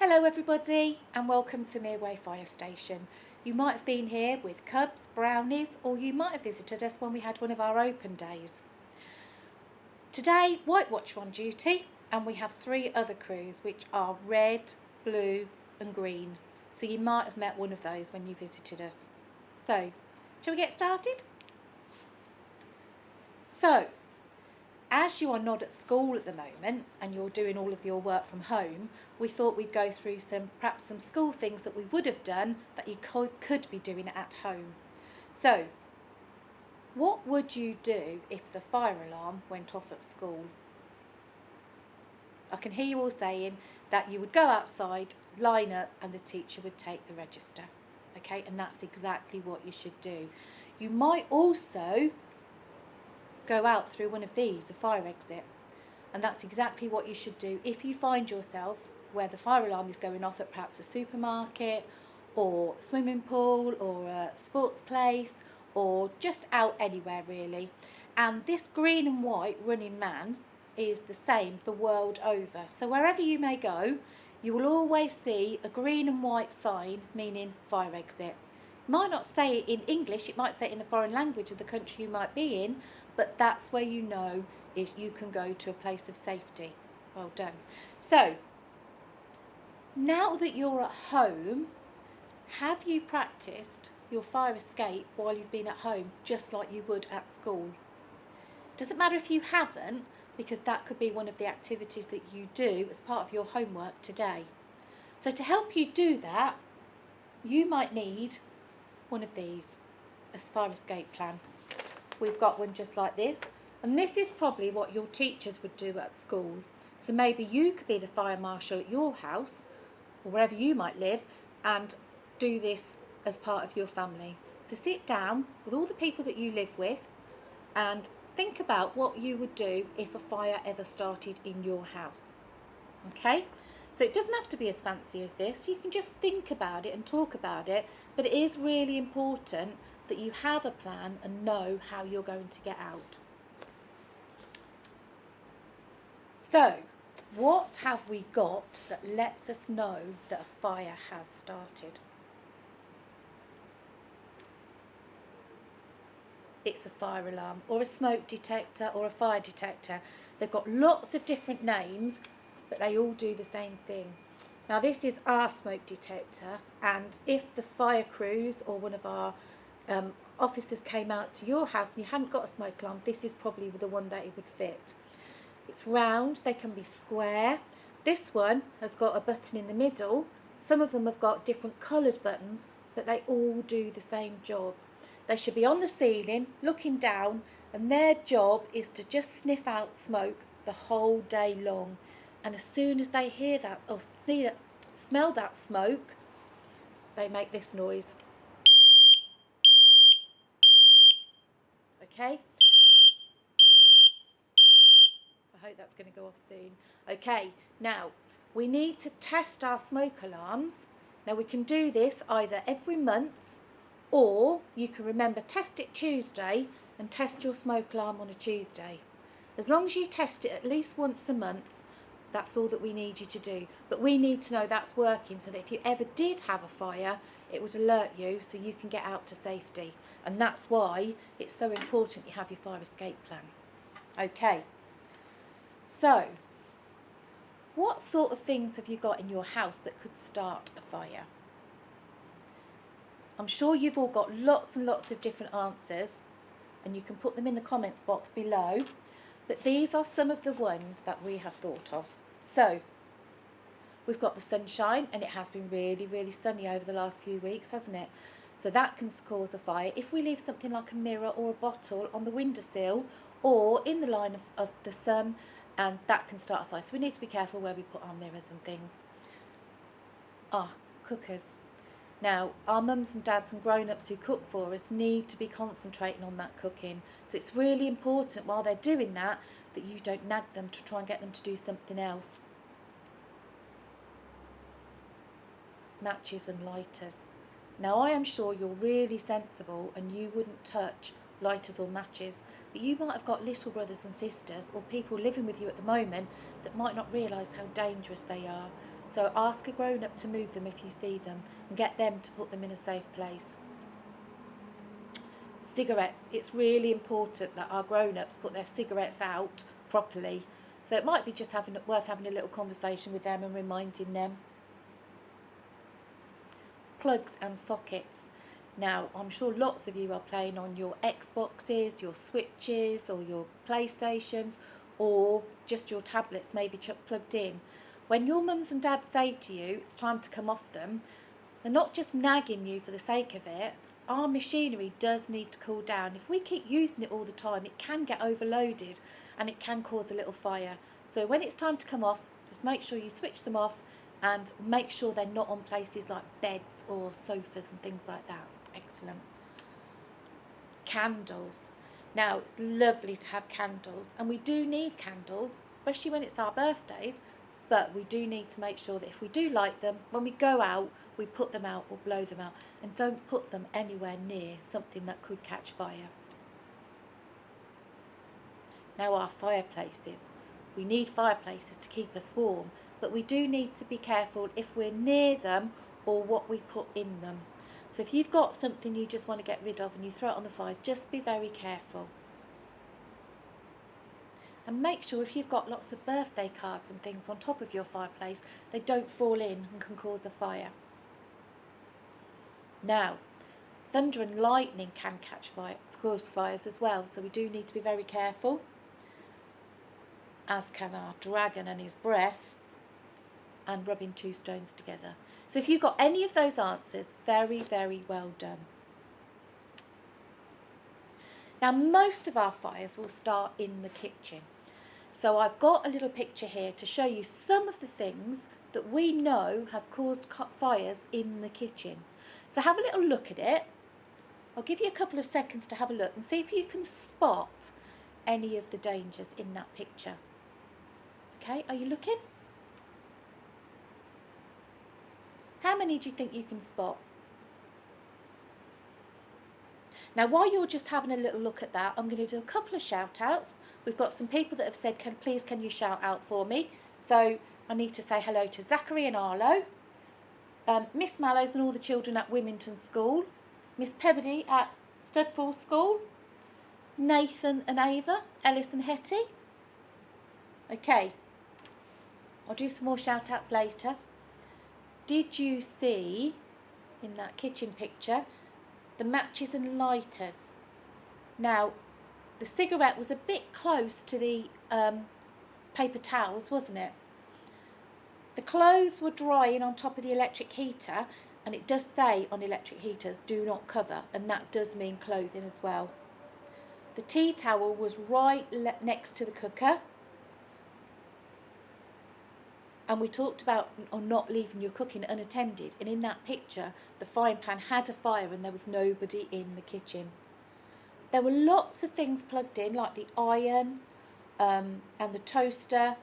Hello everybody and welcome to Mearway Fire Station. You might have been here with cubs, brownies, or you might have visited us when we had one of our open days. Today White Watch are on duty and we have 3 other crews which are red, blue and green. So you might have met one of those when you visited us. So, shall we get started? So, as you are not at school at the moment and you're doing all of your work from home, we thought we'd go through perhaps some school things that we would have done that you could be doing at home. So, what would you do if the fire alarm went off at school? I can hear you all saying that you would go outside, line up, and the teacher would take the register. Okay, and that's exactly what you should do. You might also go out through one of these, the fire exit, and that's exactly what you should do if you find yourself where the fire alarm is going off at perhaps a supermarket or swimming pool or a sports place or just out anywhere really. And this green and white running man is the same the world over. So wherever you may go, you will always see a green and white sign meaning fire exit. It might not say it in English, it might say it in the foreign language of the country you might be in, but that's where you know is you can go to a place of safety. Well done. So, now that you're at home, have you practiced your fire escape while you've been at home, just like you would at school? Doesn't matter if you haven't, because that could be one of the activities that you do as part of your homework today. So to help you do that, you might need one of these, a fire escape plan. We've got one just like this, and this is probably what your teachers would do at school. So maybe you could be the fire marshal at your house or wherever you might live and do this as part of your family. So sit down with all the people that you live with and think about what you would do if a fire ever started in your house. Okay? So it doesn't have to be as fancy as this. You can just think about it and talk about it, but it is really important that you have a plan and know how you're going to get out. So, what have we got that lets us know that a fire has started? It's a fire alarm or a smoke detector or a fire detector. They've got lots of different names, but they all do the same thing. Now this is our smoke detector, and if the fire crews or one of our officers came out to your house and you hadn't got a smoke alarm, this is probably the one that it would fit. It's round, they can be square. This one has got a button in the middle. Some of them have got different coloured buttons, but they all do the same job. They should be on the ceiling, looking down, and their job is to just sniff out smoke the whole day long. And as soon as they hear that or see that, smell that smoke, they make this noise. Okay? I hope that's going to go off soon. Okay, now we need to test our smoke alarms. Now we can do this either every month, or you can remember test it Tuesday and test your smoke alarm on a Tuesday. As long as you test it at least once a month, that's all that we need you to do. But we need to know that's working so that if you ever did have a fire, it would alert you so you can get out to safety. And that's why it's so important you have your fire escape plan. Okay, so what sort of things have you got in your house that could start a fire? I'm sure you've all got lots and lots of different answers, and you can put them in the comments box below. But these are some of the ones that we have thought of. So, we've got the sunshine, and it has been really, really sunny over the last few weeks, hasn't it? So that can cause a fire. If we leave something like a mirror or a bottle on the windowsill or in the line of the sun, and that can start a fire. So we need to be careful where we put our mirrors and things. Cookers. Now, our mums and dads and grown-ups who cook for us need to be concentrating on that cooking. So it's really important while they're doing that you don't nag them to try and get them to do something else. Matches and lighters. Now, I am sure you're really sensible and you wouldn't touch lighters or matches, but you might have got little brothers and sisters or people living with you at the moment that might not realise how dangerous they are. So ask a grown-up to move them if you see them, and get them to put them in a safe place. Cigarettes, it's really important that our grown-ups put their cigarettes out properly. So it might be just worth having a little conversation with them and reminding them. Plugs and sockets. Now, I'm sure lots of you are playing on your Xboxes, your Switches, or your PlayStations, or just your tablets maybe plugged in. When your mums and dads say to you it's time to come off them, they're not just nagging you for the sake of it. Our machinery does need to cool down. If we keep using it all the time, it can get overloaded and it can cause a little fire. So when it's time to come off, just make sure you switch them off and make sure they're not on places like beds or sofas and things like that. Excellent. Candles. Now, it's lovely to have candles, and we do need candles, especially when it's our birthdays, but we do need to make sure that if we do light them, when we go out, we put them out or blow them out, and don't put them anywhere near something that could catch fire. Now, our fireplaces. We need fireplaces to keep us warm, but we do need to be careful if we're near them or what we put in them. So if you've got something you just want to get rid of and you throw it on the fire, just be very careful. And make sure if you've got lots of birthday cards and things on top of your fireplace, they don't fall in and can cause a fire. Now, thunder and lightning can cause fires as well, so we do need to be very careful, as can our dragon and his breath, and rubbing two stones together. So if you've got any of those answers, very, very well done. Now, most of our fires will start in the kitchen. So I've got a little picture here to show you some of the things that we know have caused fires in the kitchen. So have a little look at it. I'll give you a couple of seconds to have a look and see if you can spot any of the dangers in that picture. Okay, are you looking? How many do you think you can spot? Now, while you're just having a little look at that, I'm going to do a couple of shout outs. We've got some people that have said, can you shout out for me? So I need to say hello to Zachary and Arlo, Miss Mallows and all the children at Wymington School, Miss Pebbody at Studfall School, Nathan and Ava, Ellis and Hetty. Okay, I'll do some more shout outs later. Did you see in that kitchen picture the matches and lighters? Now, the cigarette was a bit close to the paper towels, wasn't it? The clothes were drying on top of the electric heater, and it does say on electric heaters, do not cover, and that does mean clothing as well. The tea towel was right next to the cooker. And we talked about not leaving your cooking unattended. And in that picture, the frying pan had a fire and there was nobody in the kitchen. There were lots of things plugged in, like the iron and the toaster.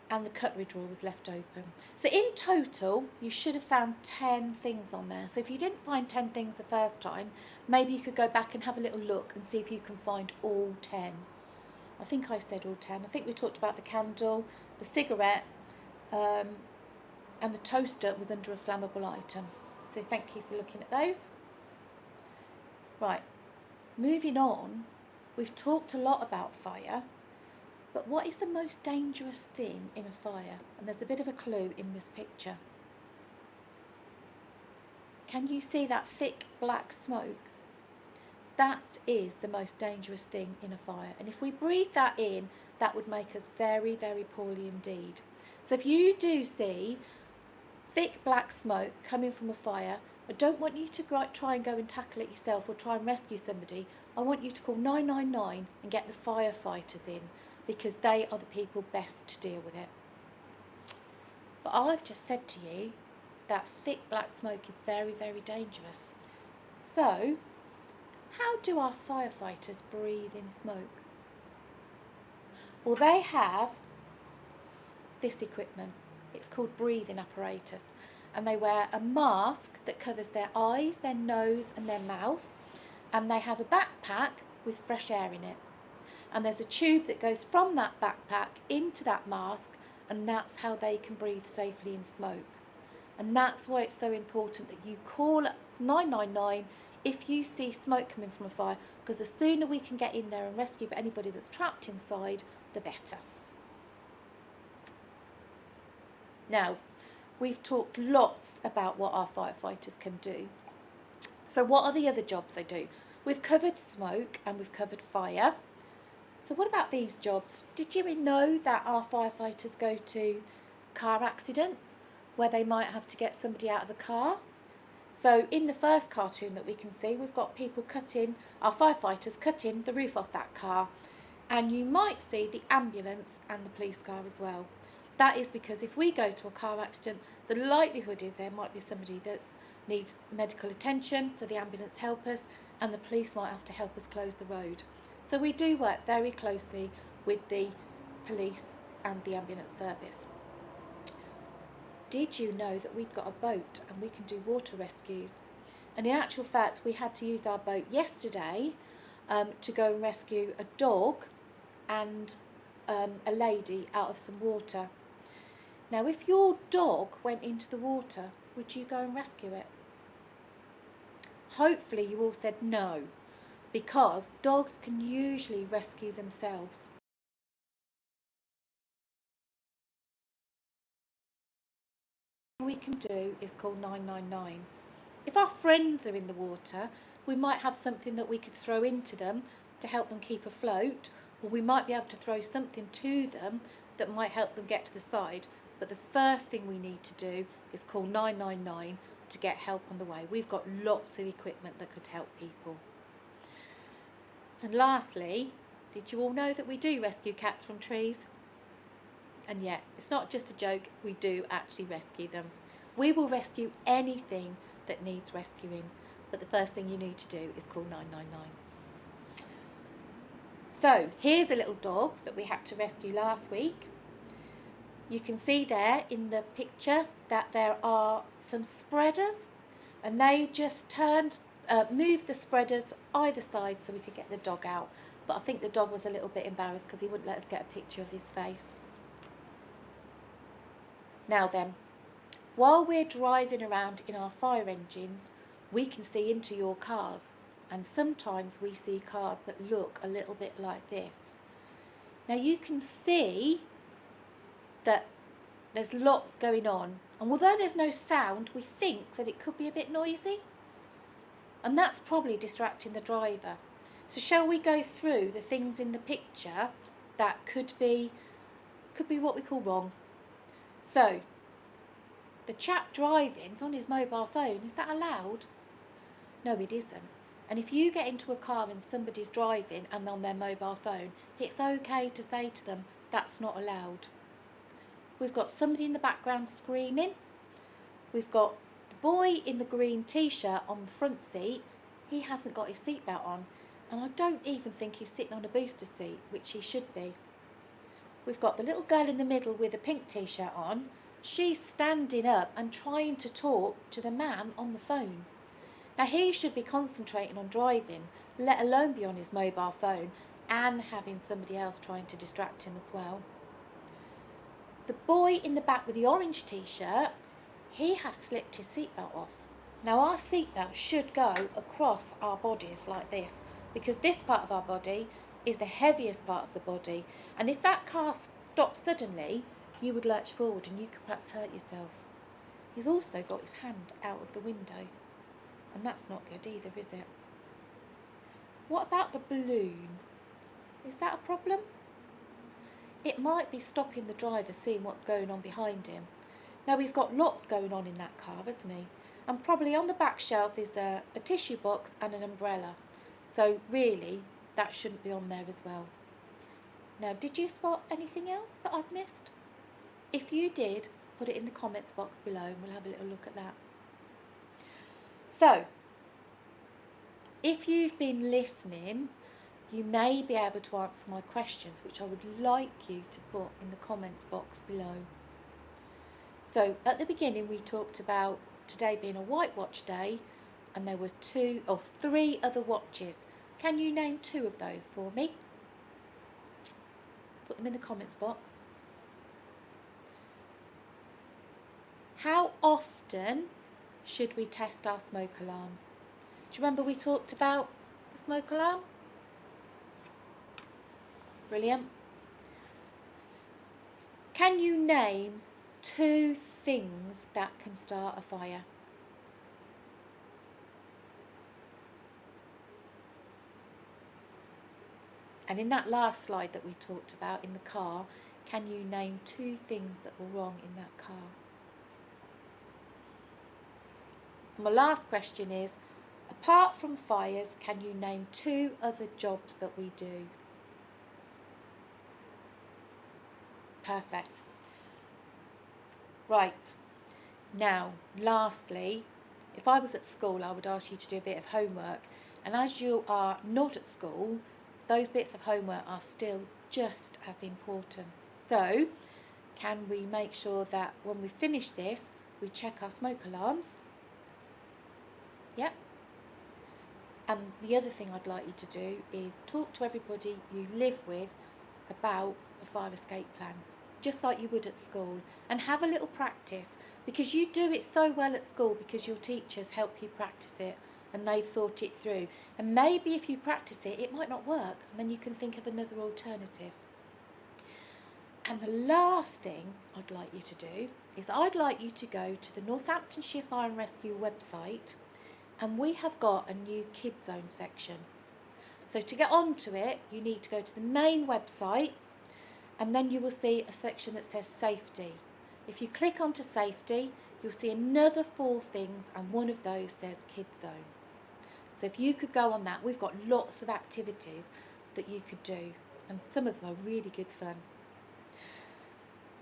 And the cutlery drawer was left open. So in total, you should have found 10 things on there. So if you didn't find 10 things the first time, maybe you could go back and have a little look and see if you can find all 10. I think I said all 10. I think we talked about the candle, the cigarette, and the toaster was under a flammable item. So thank you for looking at those. Right, moving on, we've talked a lot about fire, but what is the most dangerous thing in a fire? And there's a bit of a clue in this picture. Can you see that thick black smoke? That is the most dangerous thing in a fire. And if we breathe that in, that would make us very, very poorly indeed. So if you do see thick black smoke coming from a fire, I don't want you to try and go and tackle it yourself or try and rescue somebody. I want you to call 999 and get the firefighters in, because they are the people best to deal with it. But I've just said to you that thick black smoke is very, very dangerous. So, how do our firefighters breathe in smoke? Well, they have this equipment. It's called breathing apparatus. And they wear a mask that covers their eyes, their nose and their mouth. And they have a backpack with fresh air in it. And there's a tube that goes from that backpack into that mask and that's how they can breathe safely in smoke. And that's why it's so important that you call 999 if you see smoke coming from a fire, because the sooner we can get in there and rescue anybody that's trapped inside, the better. Now, we've talked lots about what our firefighters can do. So what are the other jobs they do? We've covered smoke and we've covered fire. So what about these jobs? Did you know that our firefighters go to car accidents where they might have to get somebody out of a car? So in the first cartoon that we can see, we've got people our firefighters cutting the roof off that car. And you might see the ambulance and the police car as well. That is because if we go to a car accident, the likelihood is there might be somebody that needs medical attention, so the ambulance help us, and the police might have to help us close the road. So we do work very closely with the police and the ambulance service. Did you know that we've got a boat and we can do water rescues? And in actual fact, we had to use our boat yesterday to go and rescue a dog and a lady out of some water. Now, if your dog went into the water, would you go and rescue it? Hopefully you all said no, because dogs can usually rescue themselves. What we can do is call 999. If our friends are in the water, we might have something that we could throw into them to help them keep afloat, or we might be able to throw something to them that might help them get to the side. But the first thing we need to do is call 999 to get help on the way. We've got lots of equipment that could help people. And lastly, did you all know that we do rescue cats from trees? And yet, it's not just a joke, we do actually rescue them. We will rescue anything that needs rescuing, but the first thing you need to do is call 999. So, here's a little dog that we had to rescue last week. You can see there in the picture that there are some spreaders, and they just moved the spreaders either side so we could get the dog out. But I think the dog was a little bit embarrassed because he wouldn't let us get a picture of his face. Now then, while we're driving around in our fire engines, we can see into your cars, and sometimes we see cars that look a little bit like this. Now you can see that there's lots going on, and although there's no sound, we think that it could be a bit noisy, and that's probably distracting the driver. So shall we go through the things in the picture that could be what we call wrong? So the chap driving's on his mobile phone. Is that allowed? No, it isn't. And if you get into a car and somebody's driving and on their mobile phone, it's okay to say to them, that's not allowed. We've got somebody in the background screaming. We've got the boy in the green t-shirt on the front seat. He hasn't got his seatbelt on, and I don't even think he's sitting on a booster seat, which he should be. We've got the little girl in the middle with a pink t-shirt on. She's standing up and trying to talk to the man on the phone. Now he should be concentrating on driving, let alone be on his mobile phone and having somebody else trying to distract him as well. The boy in the back with the orange t-shirt, he has slipped his seatbelt off. Now our seatbelt should go across our bodies like this, because this part of our body is the heaviest part of the body, and if that car stops suddenly, you would lurch forward and you could perhaps hurt yourself. He's also got his hand out of the window, and that's not good either, is it? What about the balloon? Is that a problem? It might be stopping the driver seeing what's going on behind him. Now he's got lots going on in that car, hasn't he? And probably on the back shelf is a tissue box and an umbrella. So really, that shouldn't be on there as well. Now, did you spot anything else that I've missed? If you did, put it in the comments box below and we'll have a little look at that. So, if you've been listening, you may be able to answer my questions, which I would like you to put in the comments box below. So, at the beginning we talked about today being a white watch day, and there were 2 or 3 other watches. Can you name 2 of those for me? Put them in the comments box. How often should we test our smoke alarms? Do you remember we talked about the smoke alarm? Brilliant. Can you name 2 things that can start a fire? And in that last slide that we talked about in the car, can you name 2 things that were wrong in that car? And my last question is, apart from fires, can you name 2 other jobs that we do? Perfect. Right. Now, lastly, if I was at school, I would ask you to do a bit of homework. And as you are not at school, those bits of homework are still just as important. So, can we make sure that when we finish this, we check our smoke alarms? Yep. And the other thing I'd like you to do is talk to everybody you live with about a fire escape plan, just like you would at school, and have a little practice, because you do it so well at school because your teachers help you practice it and they've thought it through. And maybe if you practice it, it might not work, and then you can think of another alternative. And the last thing I'd like you to do is I'd like you to go to the Northamptonshire Fire and Rescue website, and we have got a new Kids Zone section. So to get onto it, you need to go to the main website, and then you will see a section that says safety. If you click onto safety, you'll see another 4 things, and one of those says Kids Zone. So if you could go on that, we've got lots of activities that you could do, and some of them are really good fun.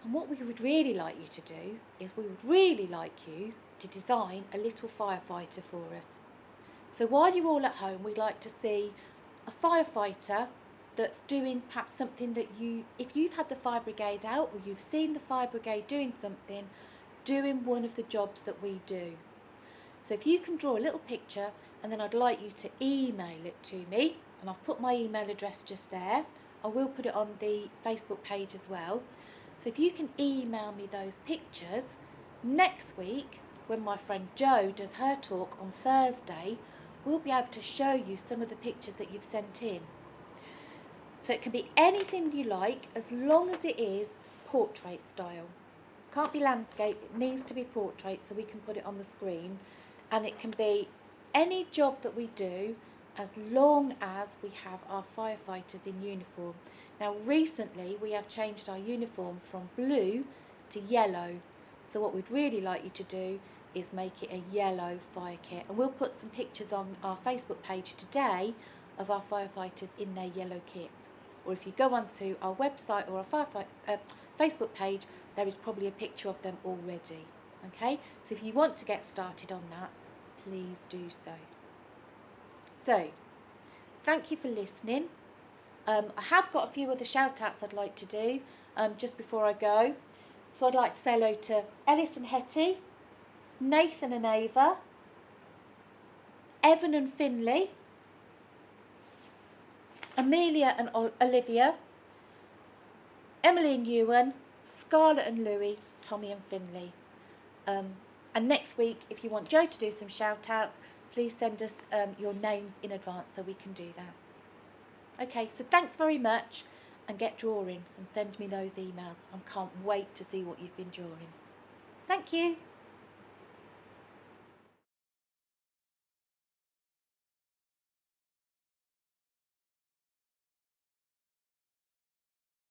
And what we would really like you to do is we would really like you to design a little firefighter for us. So while you're all at home, we'd like to see a firefighter that's doing perhaps something that if you've had the fire brigade out, or you've seen the fire brigade doing something, doing one of the jobs that we do. So if you can draw a little picture, and then I'd like you to email it to me, and I've put my email address just there. I will put it on the Facebook page as well. So if you can email me those pictures, next week when my friend Jo does her talk on Thursday, we'll be able to show you some of the pictures that you've sent in. So it can be anything you like, as long as it is portrait style. Can't be landscape, it needs to be portrait so we can put it on the screen. And it can be any job that we do, as long as we have our firefighters in uniform. Now recently we have changed our uniform from blue to yellow. So what we'd really like you to do is make it a yellow fire kit. And we'll put some pictures on our Facebook page today of our firefighters in their yellow kit. Or if you go onto our website or our Facebook page, there is probably a picture of them already. Okay, so if you want to get started on that, please do so. So, thank you for listening. I have got a few other shout outs I'd like to do just before I go. So I'd like to say hello to Ellis and Hetty, Nathan and Ava, Evan and Finley, Amelia and Olivia, Emily and Ewan, Scarlett and Louie, Tommy and Finley. And next week, if you want Jo to do some shout outs, please send us your names in advance so we can do that. Okay, so thanks very much, and get drawing and send me those emails. I can't wait to see what you've been drawing. Thank you.